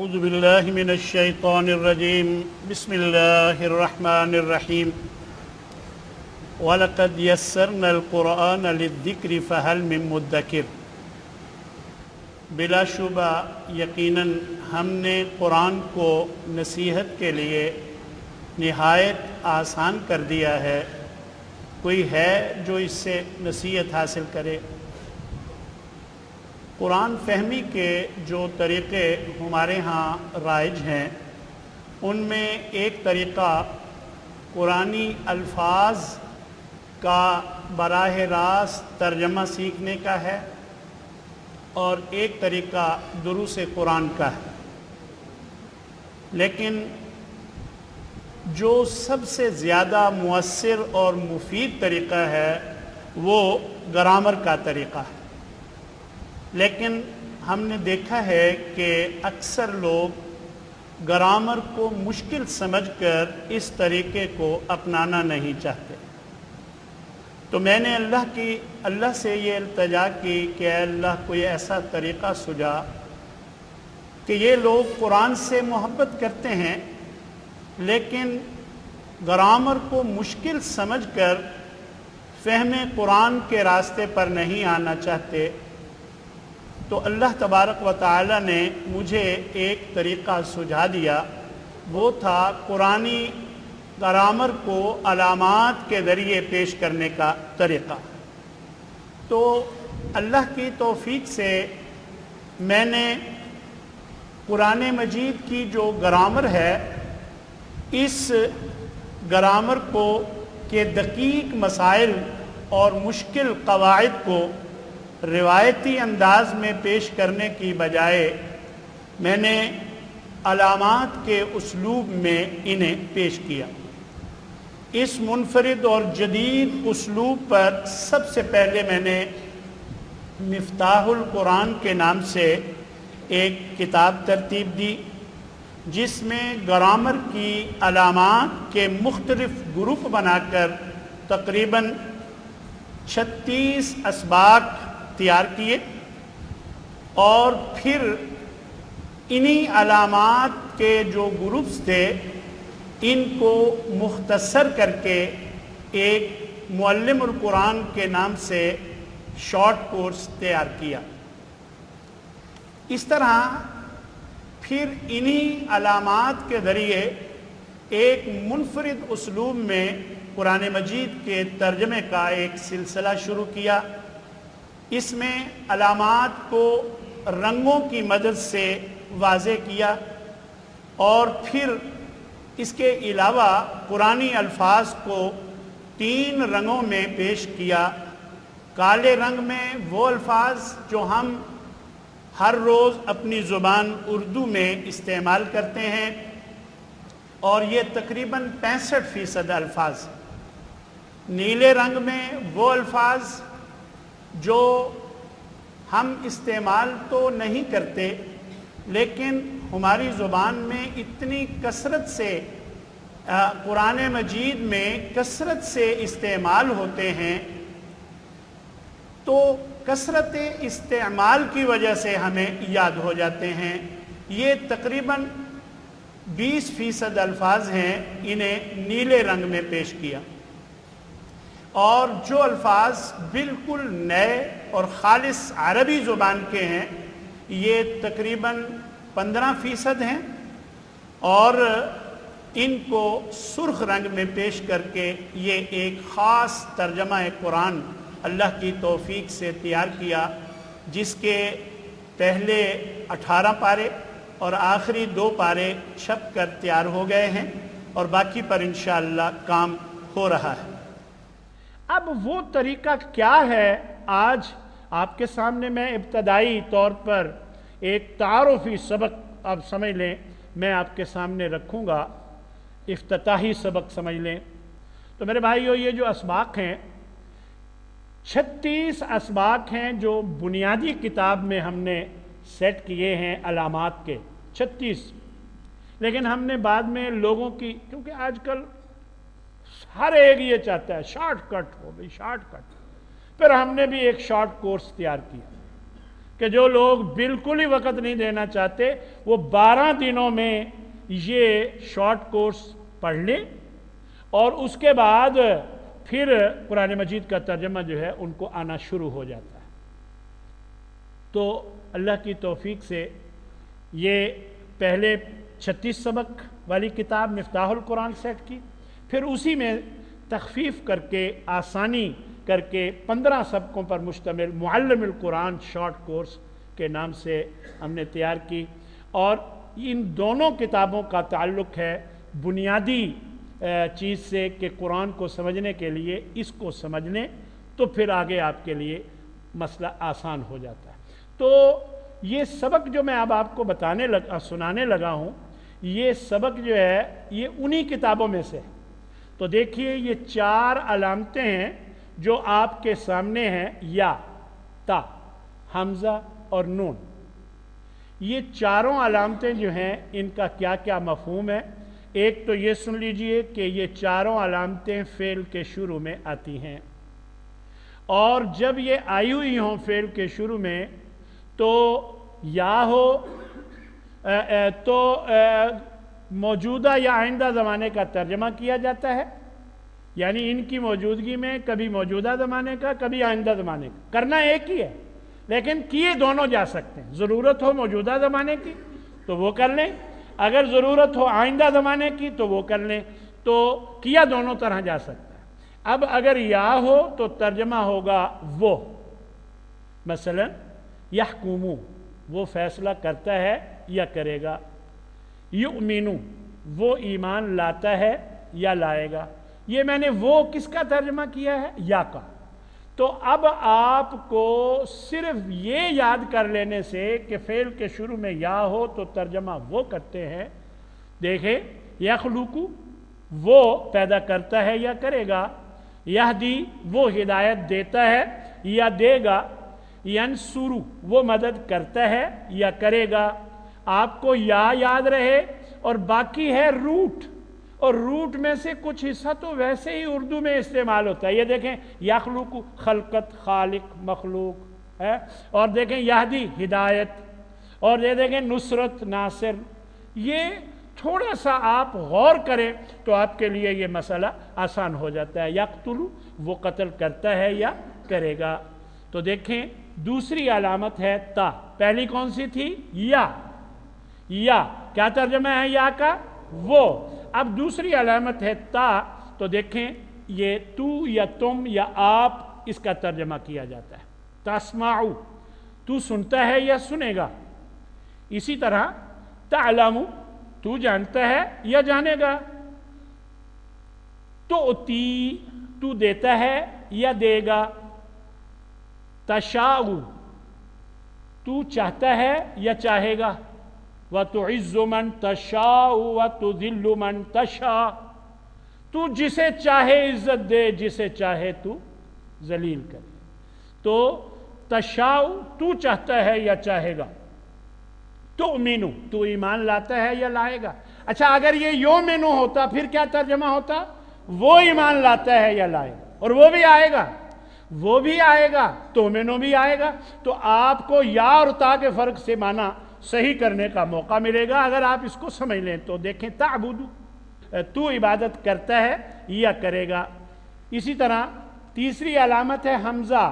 اعوذ باللہ من الشیطان الرجیم بسم اللہ الرحمن الرحیم وَلَقَدْ يَسَّرْنَا الْقُرْآنَ لِلذِّكْرِ فَهَلْ مِن مُدَّكِرٍ۔ بلا شبہ یقیناً ہم نے قرآن کو نصیحت کے لیے نہایت آسان کر دیا ہے، کوئی ہے جو اس سے نصیحت حاصل کرے؟ قرآن فہمی کے جو طریقے ہمارے ہاں رائج ہیں ان میں ایک طریقہ قرآنی الفاظ کا براہ راست ترجمہ سیکھنے کا ہے اور ایک طریقہ دروس قرآن کا ہے، لیکن جو سب سے زیادہ مؤثر اور مفید طریقہ ہے وہ گرامر کا طریقہ ہے۔ لیکن ہم نے دیکھا ہے کہ اکثر لوگ گرامر کو مشکل سمجھ کر اس طریقے کو اپنانا نہیں چاہتے، تو میں نے اللہ سے یہ التجا کی کہ اے اللہ کوئی ایسا طریقہ سجا کہ یہ لوگ قرآن سے محبت کرتے ہیں لیکن گرامر کو مشکل سمجھ کر فہم قرآن کے راستے پر نہیں آنا چاہتے، تو اللہ تبارک و تعالی نے مجھے ایک طریقہ سجھا دیا، وہ تھا قرآنی گرامر کو علامات کے ذریعے پیش کرنے کا طریقہ۔ تو اللہ کی توفیق سے میں نے قرآن مجید کی جو گرامر ہے اس گرامر کو کے دقیق مسائل اور مشکل قواعد کو روایتی انداز میں پیش کرنے کی بجائے میں نے علامات کے اسلوب میں انہیں پیش کیا۔ اس منفرد اور جدید اسلوب پر سب سے پہلے میں نے مفتاح القرآن کے نام سے ایک کتاب ترتیب دی جس میں گرامر کی علامات کے مختلف گروپ بنا کر تقریباً 36 اسباق تیار کیے، اور پھر انہی علامات کے جو گروپس تھے ان کو مختصر کر کے ایک معلم القرآن کے نام سے شارٹ کورس تیار کیا۔ اس طرح پھر انہی علامات کے ذریعے ایک منفرد اسلوب میں قرآن مجید کے ترجمے کا ایک سلسلہ شروع کیا۔ اس میں علامات کو رنگوں کی مدد سے واضح کیا، اور پھر اس کے علاوہ قرآنی الفاظ کو 3 رنگوں میں پیش کیا۔ کالے رنگ میں وہ الفاظ جو ہم ہر روز اپنی زبان اردو میں استعمال کرتے ہیں، اور یہ تقریباً 65% الفاظ۔ نیلے رنگ میں وہ الفاظ جو ہم استعمال تو نہیں کرتے لیکن ہماری زبان میں اتنی کثرت سے قرآن مجید میں کثرت سے استعمال ہوتے ہیں، تو کثرت استعمال کی وجہ سے ہمیں یاد ہو جاتے ہیں۔ یہ تقریباً 20% الفاظ ہیں، انہیں نیلے رنگ میں پیش کیا، اور جو الفاظ بالکل نئے اور خالص عربی زبان کے ہیں یہ تقریباً 15% ہیں، اور ان کو سرخ رنگ میں پیش کر کے یہ ایک خاص ترجمہ قرآن اللہ کی توفیق سے تیار کیا، جس کے پہلے 18 پارے اور آخری 2 پارے چھپ کر تیار ہو گئے ہیں، اور باقی پر انشاءاللہ کام ہو رہا ہے۔ اب وہ طریقہ کیا ہے؟ آج آپ کے سامنے میں ابتدائی طور پر ایک تعارفی سبق آپ سمجھ لیں میں آپ کے سامنے رکھوں گا، افتتاحی سبق سمجھ لیں۔ تو میرے بھائیو، یہ جو اسباق ہیں 36 اسباق ہیں جو بنیادی کتاب میں ہم نے سیٹ کیے ہیں علامات کے 36، لیکن ہم نے بعد میں لوگوں کی، کیونکہ آج کل ہر ایک یہ چاہتا ہے شارٹ کٹ ہو، بھئی شارٹ کٹ، پھر ہم نے بھی ایک شارٹ کورس تیار کیا کہ جو لوگ بالکل ہی وقت نہیں دینا چاہتے وہ 12 دنوں میں یہ شارٹ کورس پڑھ لیں اور اس کے بعد پھر قرآن مجید کا ترجمہ جو ہے ان کو آنا شروع ہو جاتا ہے۔ تو اللہ کی توفیق سے یہ پہلے 36 سبق والی کتاب مفتاح القرآن سیٹ کی، پھر اسی میں تخفیف کر کے آسانی کر کے 15 سبقوں پر مشتمل معلم القرآن شارٹ کورس کے نام سے ہم نے تیار کی، اور ان دونوں کتابوں کا تعلق ہے بنیادی چیز سے کہ قرآن کو سمجھنے کے لیے اس کو سمجھ لیں تو پھر آگے آپ کے لیے مسئلہ آسان ہو جاتا ہے۔ تو یہ سبق جو میں اب آپ کو سنانے لگا ہوں، یہ سبق جو ہے یہ انہی کتابوں میں سے ہے۔ تو دیکھیے یہ 4 علامتیں ہیں جو آپ کے سامنے ہیں، یا، تا، حمزہ اور نون۔ یہ چاروں علامتیں جو ہیں ان کا کیا کیا مفہوم ہے؟ ایک تو یہ سن لیجئے کہ یہ چاروں علامتیں فعل کے شروع میں آتی ہیں، اور جب یہ آئی ہوئی ہوں فعل کے شروع میں تو یا ہو تو موجودہ یا آئندہ زمانے کا ترجمہ کیا جاتا ہے، یعنی ان کی موجودگی میں کبھی موجودہ زمانے کا کبھی آئندہ زمانے کا، کرنا ایک ہی ہے لیکن کیے دونوں جا سکتے ہیں۔ ضرورت ہو موجودہ زمانے کی تو وہ کر لیں، اگر ضرورت ہو آئندہ زمانے کی تو وہ کر لیں، تو کیا دونوں طرح جا سکتا ہے۔ اب اگر یا ہو تو ترجمہ ہوگا وہ، مثلا یحکمو، وہ فیصلہ کرتا ہے یا کرے گا، یؤمنو، وہ ایمان لاتا ہے یا لائے گا۔ یہ میں نے وہ کس کا ترجمہ کیا ہے؟ یا کا۔ تو اب آپ کو صرف یہ یاد کر لینے سے کہ فعل کے شروع میں یا ہو تو ترجمہ وہ کرتے ہیں، دیکھیں یخلقو، وہ پیدا کرتا ہے یا کرے گا، یہدی، وہ ہدایت دیتا ہے یا دے گا، ینصرو، وہ مدد کرتا ہے یا کرے گا۔ آپ کو یا یاد رہے اور باقی ہے روٹ، اور روٹ میں سے کچھ حصہ تو ویسے ہی اردو میں استعمال ہوتا ہے۔ یہ دیکھیں یخلق، خلقت، خالق، مخلوق ہے، اور دیکھیں یہدی، ہدایت، اور یہ دیکھیں نصرت، ناصر۔ یہ تھوڑا سا آپ غور کریں تو آپ کے لیے یہ مسئلہ آسان ہو جاتا ہے۔ یقتل، وہ قتل کرتا ہے یا کرے گا۔ تو دیکھیں دوسری علامت ہے تا، پہلی کون سی تھی؟ یا۔ یا کیا ترجمہ ہے یا کا؟ وہ۔ اب دوسری علامت ہے تا، تو دیکھیں یہ تو یا تم یا آپ، اس کا ترجمہ کیا جاتا ہے۔ تسمعو، تو سنتا ہے یا سنے گا۔ اسی طرح تعلم، تو جانتا ہے یا جانے گا۔ تؤتی، تو دیتا ہے یا دے گا۔ تشاء، تو چاہتا ہے یا چاہے گا۔ وَتُعِزُّ مَن تَشَاءُ وَتُذِلُّ مَن تَشَاءُ، تو جسے چاہے عزت دے، جسے چاہے تو ذلیل کرے۔ تو تشاء، تو چاہتا ہے یا چاہے گا۔ تؤمنو، تو ایمان لاتا ہے یا لائے گا۔ اچھا اگر یہ یؤمنو ہوتا پھر کیا ترجمہ ہوتا؟ وہ ایمان لاتا ہے یا لائے گا، اور وہ بھی آئے گا، وہ بھی آئے گا، تؤمنو بھی آئے گا۔ تو آپ کو یا اور تا کے فرق سے معنی صحیح کرنے کا موقع ملے گا اگر آپ اس کو سمجھ لیں۔ تو دیکھیں تعبدو، تو عبادت کرتا ہے یا کرے گا۔ اسی طرح تیسری علامت ہے حمزہ،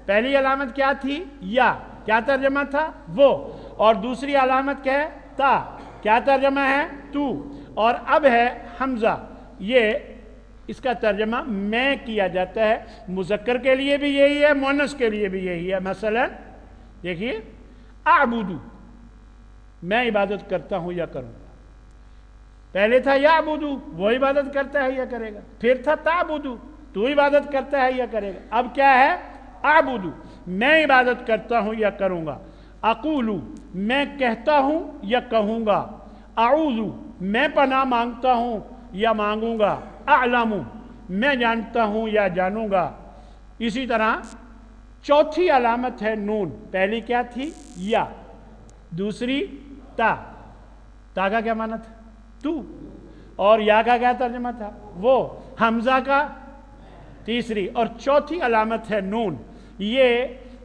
پہلی علامت کیا تھی؟ یا، کیا ترجمہ تھا؟ وہ، اور دوسری علامت کیا ہے؟ تا، کیا ترجمہ ہے؟ تو، اور اب ہے حمزہ، یہ اس کا ترجمہ میں کیا جاتا ہے، مذکر کے لیے بھی یہی ہے، مؤنث کے لیے بھی یہی ہے۔ مثلا دیکھیے اعبدو، میں عبادت کرتا ہوں یا کروں گا۔ پہلے تھا یعبدو، وہ عبادت کرتا ہے یا کرے گا، پھر تھا تعبدو، تو عبادت کرتا ہے یا کرے گا، اب کیا ہے؟ اعبدو، میں عبادت کرتا ہوں یا کروں گا۔ اقولو، میں کہتا ہوں یا کہوں گا۔ اعوذ، میں پناہ مانگتا ہوں یا مانگوں گا۔ اعلم، میں جانتا ہوں یا جانوں گا۔ اسی طرح چوتھی علامت ہے نون، پہلی کیا تھی؟ یا، دوسری تا، تا کا کیا معنی تھا؟ تو، اور یا کا کیا ترجمہ تھا؟ وہ، حمزہ کا تیسری، اور چوتھی علامت ہے نون۔ یہ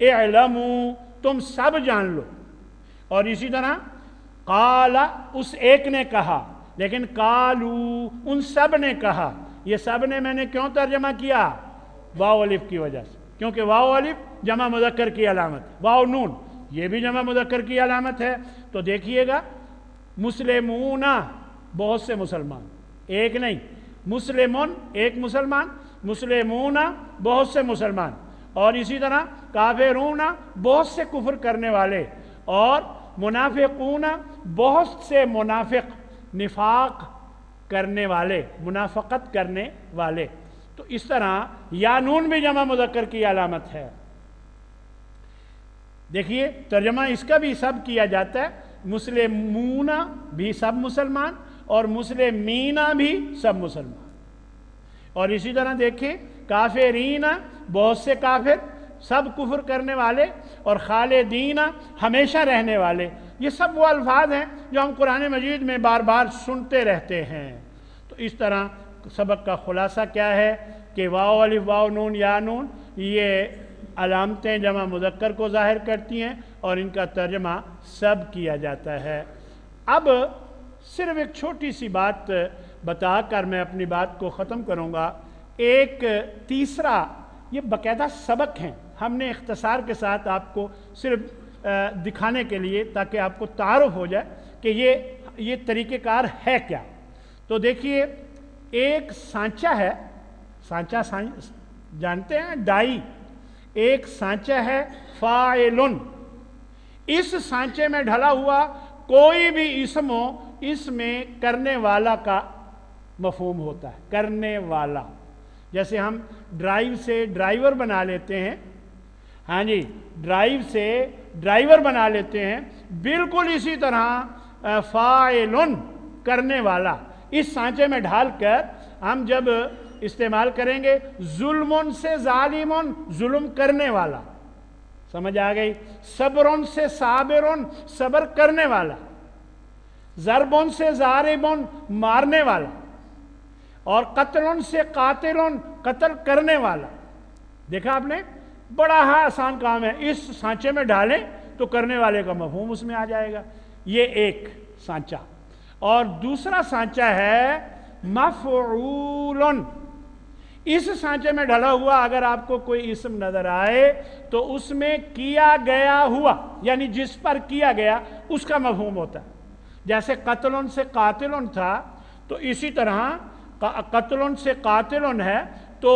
اعلموا تم سب جان لو. اور اسی طرح قال اس ایک نے کہا، لیکن قالوا ان سب نے کہا. یہ سب نے میں نے کیوں ترجمہ کیا؟ واو الف کی وجہ سے، کیونکہ واو الف جمع مذکر کی علامت، واو نون یہ بھی جمع مذکر کی علامت ہے. تو دیکھیے گا مسلمون بہت سے مسلمان، ایک نہیں، مسلمون ایک مسلمان، مسلمون بہت سے مسلمان، اور اسی طرح کافرون بہت سے کفر کرنے والے، اور منافقون بہت سے منافق نفاق کرنے والے، منافقت کرنے والے. تو اس طرح یا نون بھی جمع مذکر کی علامت ہے. دیکھیے ترجمہ اس کا بھی سب کیا جاتا ہے، مسلمون بھی سب مسلمان اور مسلمین بھی سب مسلمان. اور اسی طرح دیکھیں کافرین بہت سے کافر، سب کفر کرنے والے، اور خالدین ہمیشہ رہنے والے. یہ سب وہ الفاظ ہیں جو ہم قرآن مجید میں بار بار سنتے رہتے ہیں. تو اس طرح سبق کا خلاصہ کیا ہے کہ واو الف واو نون یا نون یہ علامتیں جمع مذکر کو ظاہر کرتی ہیں اور ان کا ترجمہ سب کیا جاتا ہے. اب صرف ایک چھوٹی سی بات بتا کر میں اپنی بات کو ختم کروں گا. ایک تیسرا، یہ باقاعدہ سبق ہیں، ہم نے اختصار کے ساتھ آپ کو صرف دکھانے کے لیے تاکہ آپ کو تعارف ہو جائے کہ یہ طریقہ کار ہے کیا. تو دیکھیے ایک سانچہ ہے، سانچہ جانتے ہیں ڈائی، ایک سانچہ ہے فاعلن. اس سانچے میں ڈھلا ہوا کوئی بھی اسم ہو، اس میں کرنے والا کا مفہوم ہوتا ہے، کرنے والا. جیسے ہم ڈرائیو سے ڈرائیور بنا لیتے ہیں، ہاں جی ڈرائیو سے ڈرائیور بنا لیتے ہیں، بالکل اسی طرح فاعلن کرنے والا اس سانچے میں ڈھال کر ہم جب استعمال کریں گے ظلمن سے ظالمن ظلم کرنے والا، سمجھ آ گئی، صبرن سے صابرن صبر کرنے والا، ضربن سے ضاربن مارنے والا، اور قتلن سے قاتلن قتل کرنے والا. دیکھا آپ نے، بڑا آسان کام ہے، اس سانچے میں ڈالیں تو کرنے والے کا مفہوم اس میں آ جائے گا. یہ ایک سانچہ. اور دوسرا سانچہ ہے مفعولن. اس سانچے میں ڈھلا ہوا اگر آپ کو کوئی اسم نظر آئے تو اس میں کیا گیا ہوا، یعنی جس پر کیا گیا اس کا مفہوم ہوتا ہے. جیسے قتلن سے قاتلن تھا تو اسی طرح قتلن سے قاتلن ہے تو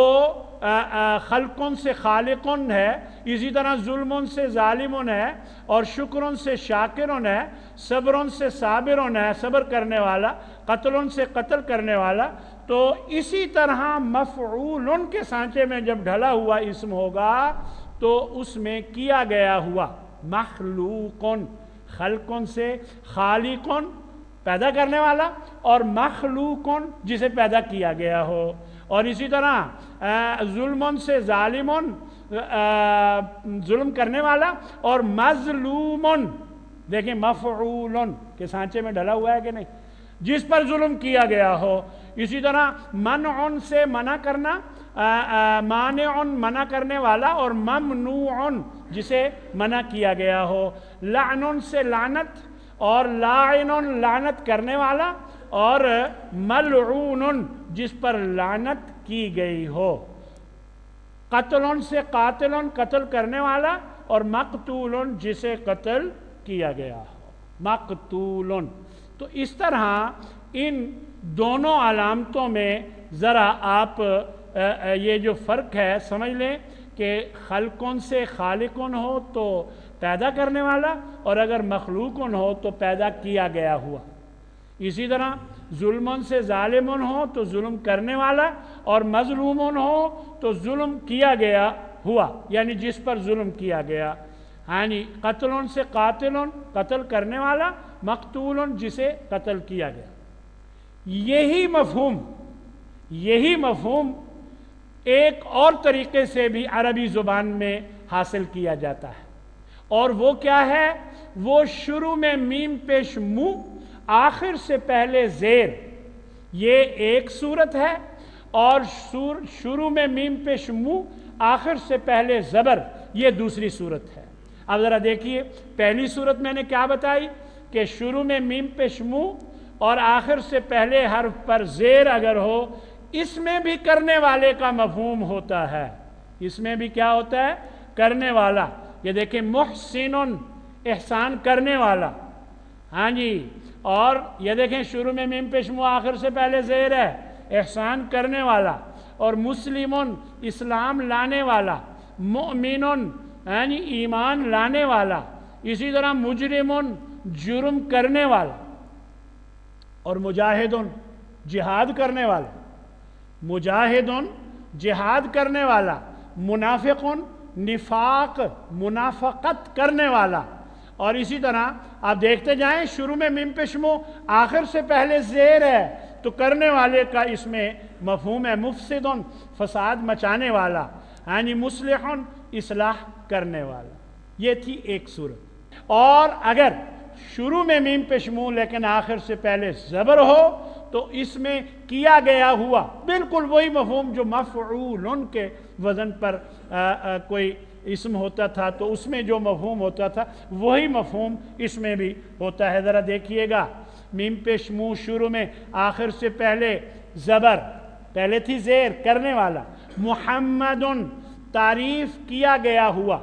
خلقن سے خالقن ہے، اسی طرح ظلمن سے ظالمن ہے، اور شکرن سے شاکرن ہے، صبرن سے صابرن ہے صبر کرنے والا، قتلن سے قتل کرنے والا. تو اسی طرح مفعولن کے سانچے میں جب ڈھلا ہوا اسم ہوگا تو اس میں کیا گیا ہوا مخلوقن، خلقن سے خالقن پیدا کرنے والا، اور مخلوقن جسے پیدا کیا گیا ہو. اور اسی طرح ظلمن سے ظالمن ظلم کرنے والا، اور مظلومن دیکھیں مفعولن کے سانچے میں ڈلا ہوا ہے کہ نہیں، جس پر ظلم کیا گیا ہو. اسی طرح منعن سے منع کرنا، مانعن منع کرنے والا، اور ممنوعن جسے منع کیا گیا ہو. لعنن سے لعنت، اور لاعنن لعنت کرنے والا، اور ملعون جس پر لعنت کی گئی ہو. قتلن سے قاتلن قتل کرنے والا، اور مقتولن جسے قتل کیا گیا ہو، مقتولن. تو اس طرح ان دونوں علامتوں میں ذرا آپ یہ جو فرق ہے سمجھ لیں کہ خلقن سے خالقن ہو تو پیدا کرنے والا، اور اگر مخلوقن ہو تو پیدا کیا گیا ہوا. اسی طرح ظلمن سے ظالمن ہو تو ظلم کرنے والا، اور مظلومن ہو تو ظلم کیا گیا ہوا، یعنی جس پر ظلم کیا گیا. یعنی قتلن سے قاتلن قتل کرنے والا، مقتولن جسے قتل کیا گیا. یہی مفہوم ایک اور طریقے سے بھی عربی زبان میں حاصل کیا جاتا ہے، اور وہ کیا ہے؟ وہ شروع میں میم پیش مو، آخر سے پہلے زیر، یہ ایک صورت ہے. اور شروع میں میم پیش منہ آخر سے پہلے زبر، یہ دوسری صورت ہے۔ اب ذرا دیکھیے، پہلی صورت میں نے کیا بتائی کہ شروع میں میم پیش منہ اور آخر سے پہلے حرف پر زیر اگر ہو، اس میں بھی کرنے والے کا مفہوم ہوتا ہے، اس میں بھی کیا ہوتا ہے؟ کرنے والا۔ یہ دیکھیں، محسن، احسان کرنے والا، ہاں جی، اور یہ دیکھیں شروع میں میم پیش منہ آخر سے پہلے زیر ہے، احسان کرنے والا، اور مسلم، اسلام لانے والا، مؤمن، ہاں جی، ایمان لانے والا، اسی طرح مجرم، جرم کرنے والا، اور مجاہد، جہاد کرنے والا، مجاہد، جہاد کرنے والا، منافق، نفاق، منافقت کرنے والا، اور اسی طرح آپ دیکھتے جائیں شروع میں میم پیش منہ آخر سے پہلے زیر ہے تو کرنے والے کا اس میں مفہوم ہے مفسد، فساد مچانے والا، یعنی مصلح، اصلاح کرنے والا۔ یہ تھی ایک صورت۔ اور اگر شروع میں میم پیش منہ لیکن آخر سے پہلے زبر ہو تو اس میں کیا گیا ہوا بالکل وہی مفہوم جو مفعول کے وزن پر کوئی اسم ہوتا تھا تو اس میں جو مفہوم ہوتا تھا وہی مفہوم اس میں بھی ہوتا ہے۔ ذرا دیکھیے گا، میم پیش منہ شروع میں آخر سے پہلے زبر، پہلے تھی زیر، کرنے والا، محمد، تعریف کیا گیا ہوا،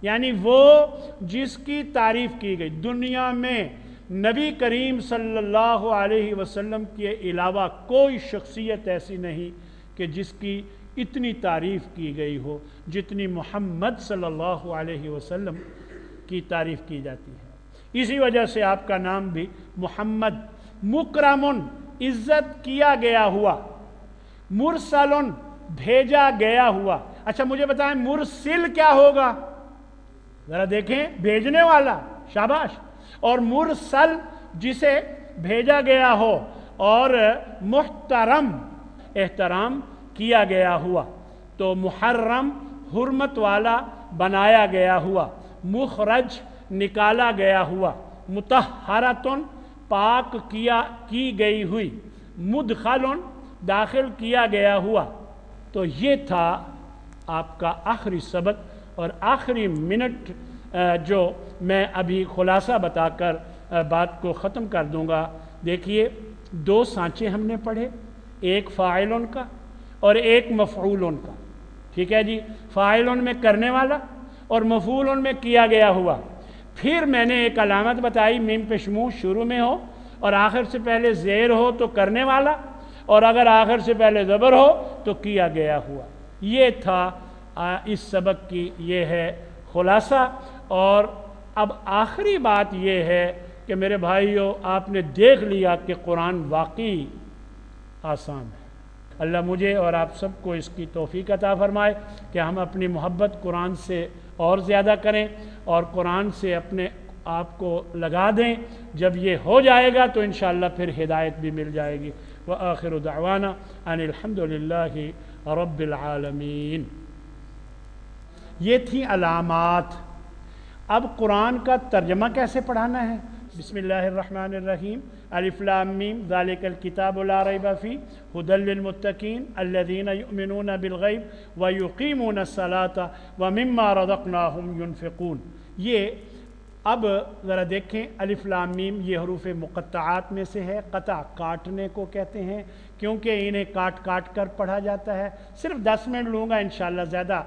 یعنی وہ جس کی تعریف کی گئی۔ دنیا میں نبی کریم صلی اللہ علیہ وسلم کے علاوہ کوئی شخصیت ایسی نہیں کہ جس کی اتنی تعریف کی گئی ہو جتنی محمد صلی اللہ علیہ وسلم کی تعریف کی جاتی ہے۔ اسی وجہ سے آپ کا نام بھی محمد۔ مکرم، عزت کیا گیا ہوا، مرسل، بھیجا گیا ہوا۔ اچھا مجھے بتائیں مرسل کیا ہوگا؟ ذرا دیکھیں، بھیجنے والا، شاباش، اور مرسل جسے بھیجا گیا ہو، اور محترم، احترام کیا گیا ہوا، تو محرم، حرمت والا، بنایا گیا ہوا، مخرج، نکالا گیا ہوا، مطہرۃ، پاک کی گئی ہوئی، مدخل، داخل کیا گیا ہوا۔ تو یہ تھا آپ کا آخری سبق، اور آخری منٹ جو میں ابھی خلاصہ بتا کر بات کو ختم کر دوں گا۔ دیکھیے، دو سانچے ہم نے پڑھے، ایک فاعل کا اور ایک مفعول کا، ٹھیک ہے جی، فاعل میں کرنے والا اور مفعول میں کیا گیا ہوا۔ پھر میں نے ایک علامت بتائی، میم پیش منہ شروع میں ہو اور آخر سے پہلے زیر ہو تو کرنے والا، اور اگر آخر سے پہلے زبر ہو تو کیا گیا ہوا۔ یہ تھا اس سبق کی، یہ ہے خلاصہ۔ اور اب آخری بات یہ ہے کہ میرے بھائیوں، آپ نے دیکھ لیا کہ قرآن واقعی آسان ہے۔ اللہ مجھے اور آپ سب کو اس کی توفیق عطا فرمائے کہ ہم اپنی محبت قرآن سے اور زیادہ کریں اور قرآن سے اپنے آپ کو لگا دیں۔ جب یہ ہو جائے گا تو انشاءاللہ پھر ہدایت بھی مل جائے گی۔ وآخر دعوانا ان الحمد للہ رب العالمین۔ یہ تھی علامات۔ اب قرآن کا ترجمہ کیسے پڑھانا ہے؟ بسم اللہ الرحمن الرحیم، الف لام میم ذالک الکتاب لا ریب فیہ ھدی للمتقین الذین یؤمنون بالغیب ویقیمون الصلاۃ ومما رزقناہم ینفقون۔ یہ اب ذرا دیکھیں، الف لام میم یہ حروف مقطعات میں سے ہے۔ قطع کاٹنے کو کہتے ہیں کیونکہ انہیں کاٹ کاٹ کر پڑھا جاتا ہے۔ صرف 10 منٹ لوں گا انشاءاللہ، زیادہ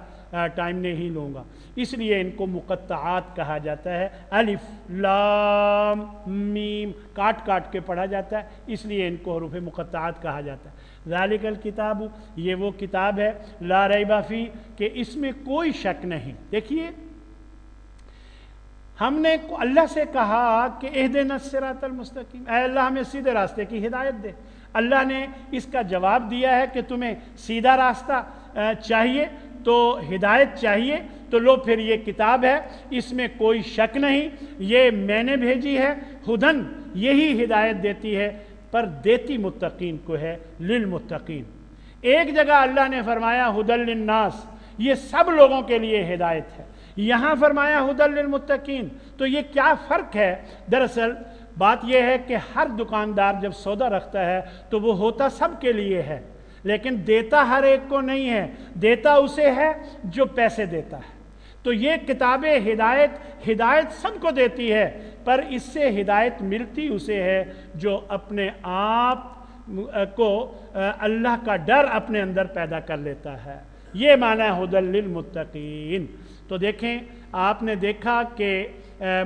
ٹائم نہیں لوں گا، اس لیے ان کو مقطعات کہا جاتا ہے۔ الف لام میم کاٹ کاٹ کے پڑھا جاتا ہے، اس لیے ان کو حروف مقطعات کہا جاتا ہے۔ ذالک الکتاب، یہ وہ کتاب ہے، لا ریب فیہ، کہ اس میں کوئی شک نہیں۔ دیکھیے، ہم نے اللہ سے کہا کہ اہدنا الصراط المستقیم، اے اللہ ہمیں سیدھے راستے کی ہدایت دے۔ اللہ نے اس کا جواب دیا ہے کہ تمہیں سیدھا راستہ چاہیے تو ہدایت چاہیے تو لو پھر یہ کتاب ہے، اس میں کوئی شک نہیں، یہ میں نے بھیجی ہے۔ ہدن، یہی ہدایت دیتی ہے، پر دیتی متقین کو ہے، للمتقین۔ ایک جگہ اللہ نے فرمایا ہدن للناس، یہ سب لوگوں کے لیے ہدایت ہے۔ یہاں فرمایا ہدن للمتقین، تو یہ کیا فرق ہے؟ دراصل بات یہ ہے کہ ہر دکاندار جب سودا رکھتا ہے تو وہ ہوتا سب کے لیے ہے، لیکن دیتا ہر ایک کو نہیں ہے، دیتا اسے ہے جو پیسے دیتا ہے۔ تو یہ کتاب ہدایت سب کو دیتی ہے، پر اس سے ہدایت ملتی اسے ہے جو اپنے آپ کو اللہ کا ڈر اپنے اندر پیدا کر لیتا ہے۔ یہ معنی ہے ھدی للمتقین۔ تو دیکھیں، آپ نے دیکھا کہ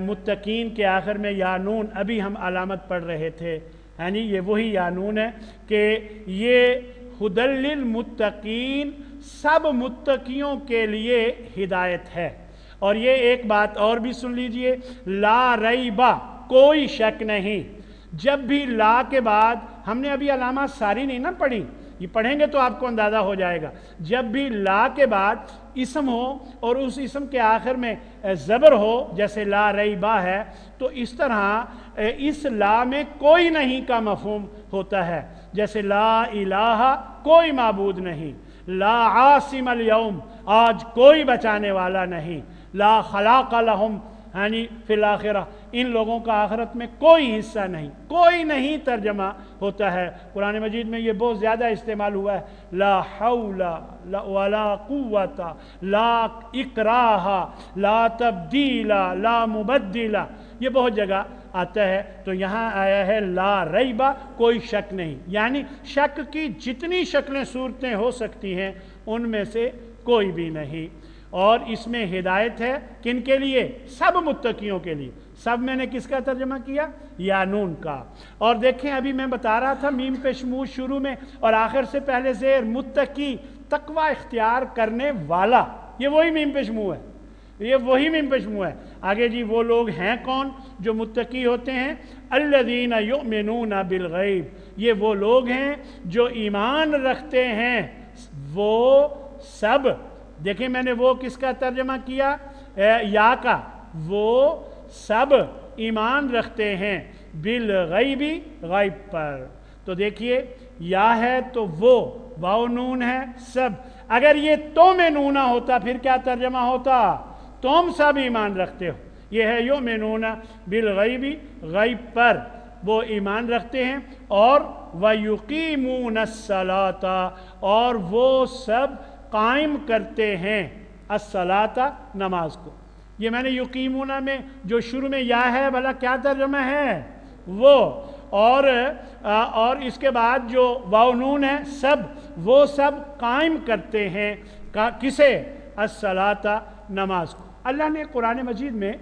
متقین کے آخر میں یا نون، ابھی ہم علامت پڑھ رہے تھے، یعنی یہ وہی یا نون ہے کہ یہ ھدی للمتقین سب متقیوں کے لیے ہدایت ہے۔ اور یہ ایک بات اور بھی سن لیجئے، لا ریبہ، کوئی شک نہیں۔ جب بھی لا کے بعد، ہم نے ابھی علامات ساری نہیں نہ پڑھی، یہ پڑھیں گے تو آپ کو اندازہ ہو جائے گا، جب بھی لا کے بعد اسم ہو اور اس اسم کے آخر میں زبر ہو، جیسے لا ریبہ ہے، تو اس طرح اس لا میں کوئی نہیں کا مفہوم ہوتا ہے، جیسے لا الہ، کوئی معبود نہیں، لا عاصم اليوم، آج کوئی بچانے والا نہیں، لا خلاق لہم، یعنی فی الآخرہ، ان لوگوں کا آخرت میں کوئی حصہ نہیں، کوئی نہیں ترجمہ ہوتا ہے۔ قرآن مجید میں یہ بہت زیادہ استعمال ہوا ہے، لا حول ولا قوت لا اکراہ لا تبدیل لا مبدل، یہ بہت جگہ آتا ہے۔ تو یہاں آیا ہے لا ریبہ، کوئی شک نہیں، یعنی شک کی جتنی شکلیں صورتیں ہو سکتی ہیں ان میں سے کوئی بھی نہیں۔ اور اس میں ہدایت ہے کن کے لیے؟ سب متقیوں کے لیے۔ سب میں نے کس کا ترجمہ کیا؟ یا نون کا۔ اور دیکھیں، ابھی میں بتا رہا تھا میم پہ شموع شروع میں اور آخر سے پہلے زیر، متقی، تقوی اختیار کرنے والا، یہ وہی میم پہ شموع ہے، یہ وہی میم پہ شموع ہے۔ آگے جی، وہ لوگ ہیں کون جو متقی ہوتے ہیں؟ الذین یؤمنون بالغیب، یہ وہ لوگ ہیں جو ایمان رکھتے ہیں، وہ سب، دیکھیں میں نے وہ کس کا ترجمہ کیا؟ یا کا، وہ سب ایمان رکھتے ہیں بالغیب، غیب پر۔ تو دیکھیے، یا ہے تو وہ، واو نون ہے، سب۔ اگر یہ تو میں نونہ ہوتا پھر کیا ترجمہ ہوتا؟ تم سب ایمان رکھتے ہو۔ یہ ہے یؤمنون بالغیب، غیب پر وہ ایمان رکھتے ہیں، اور وَيُقِيمُونَ الصَّلَاةَ، اور وہ سب قائم کرتے ہیں الصلاۃ، نماز کو۔ یہ میں نے یقیمون میں جو شروع میں یا ہے، بھلا کیا ترجمہ ہے؟ وہ، اور اس کے بعد جو واو نون ہے، سب، وہ سب قائم کرتے ہیں کسے؟ الصلاۃ، نماز کو۔ اللہ نے قرآن مجید میں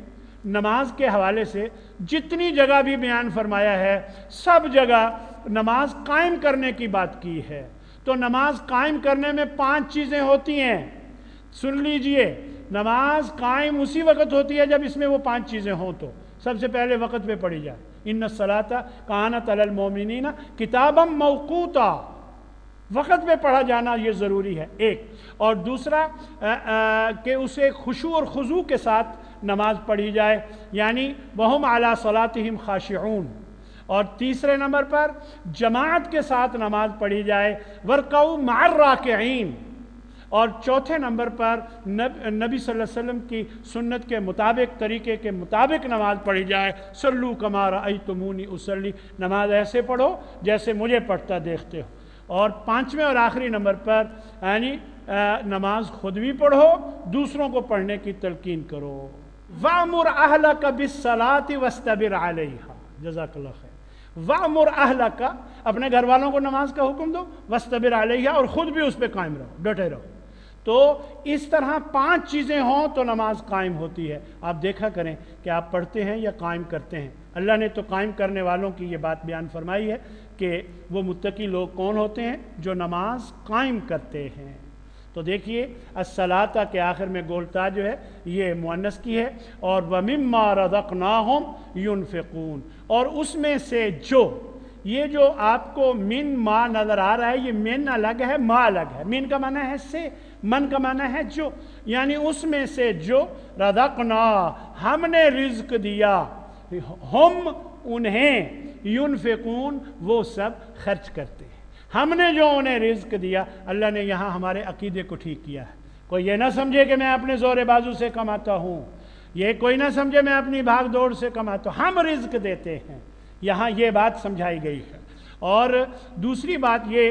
نماز کے حوالے سے جتنی جگہ بھی بیان فرمایا ہے، سب جگہ نماز قائم کرنے کی بات کی ہے۔ تو نماز قائم کرنے میں 5 چیزیں ہوتی ہیں، سن لیجئے۔ نماز قائم اسی وقت ہوتی ہے جب اس میں وہ 5 چیزیں ہوں۔ تو سب سے پہلے وقت پہ پڑھی جائے، ان الصلاۃ کانت علی المؤمنین کتابا موقوتا، وقت پہ پڑھا جانا یہ ضروری ہے، ایک۔ اور دوسرا کہ اسے خشوع اور خضوع کے ساتھ نماز پڑھی جائے، یعنی وہم علی صلاتہم خاشعون۔ اور تیسرے نمبر پر جماعت کے ساتھ نماز پڑھی جائے، ورکعوا مع الراکعین۔ اور چوتھے نمبر پر نبی صلی اللہ علیہ وسلم کی سنت کے مطابق، طریقے کے مطابق نماز پڑھی جائے، صلو کما رأیتمونی اصلی، نماز ایسے پڑھو جیسے مجھے پڑھتا دیکھتے ہو۔ اور 5ویں اور آخری نمبر پر یعنی نماز خود بھی پڑھو، دوسروں کو پڑھنے کی تلقین کرو۔ وَأْمُرْ أَهْلَكَ بِالصَّلَاةِ وَاسْتَبِرْ عَلَيْهَا، جزاک اللہ خیر۔ وَأْمُرْ أَهْلَكَ، اپنے گھر والوں کو نماز کا حکم دو، وَاسْتَبِرْ عَلَيْهَا، اور خود بھی اس پہ قائم رہو، ڈٹے رہو۔ تو اس طرح 5 چیزیں ہوں تو نماز قائم ہوتی ہے۔ آپ دیکھا کریں کہ آپ پڑھتے ہیں یا قائم کرتے ہیں۔ اللہ نے تو قائم کرنے والوں کی یہ بات بیان فرمائی ہے کہ وہ متقی لوگ کون ہوتے ہیں؟ جو نماز قائم کرتے ہیں۔ تو دیکھیے، الصلاۃ کے آخر میں گولتا جو ہے یہ مؤنث کی ہے، اور وَمِمَّا رَزَقْنَاهُمْ يُنْفِقُونَ، اور اس میں سے جو، یہ جو آپ کو من ما نظر آ رہا ہے، یہ من الگ ہے، ما الگ ہے۔ من کا معنی ہے سے، من کا معنی ہے جو، یعنی اس میں سے جو رزقنا، ہم نے رزق دیا، ہم انہیں، ينفقون، وہ سب خرچ کرتے ہیں۔ ہم نے جو انہیں رزق دیا، اللہ نے یہاں ہمارے عقیدے کو ٹھیک کیا ہے۔ کوئی یہ نہ سمجھے کہ میں اپنے زور بازو سے کماتا ہوں، یہ کوئی نہ سمجھے میں اپنی بھاگ دوڑ سے کماتا ہوں، ہم رزق دیتے ہیں، یہاں یہ بات سمجھائی گئی ہے۔ اور دوسری بات یہ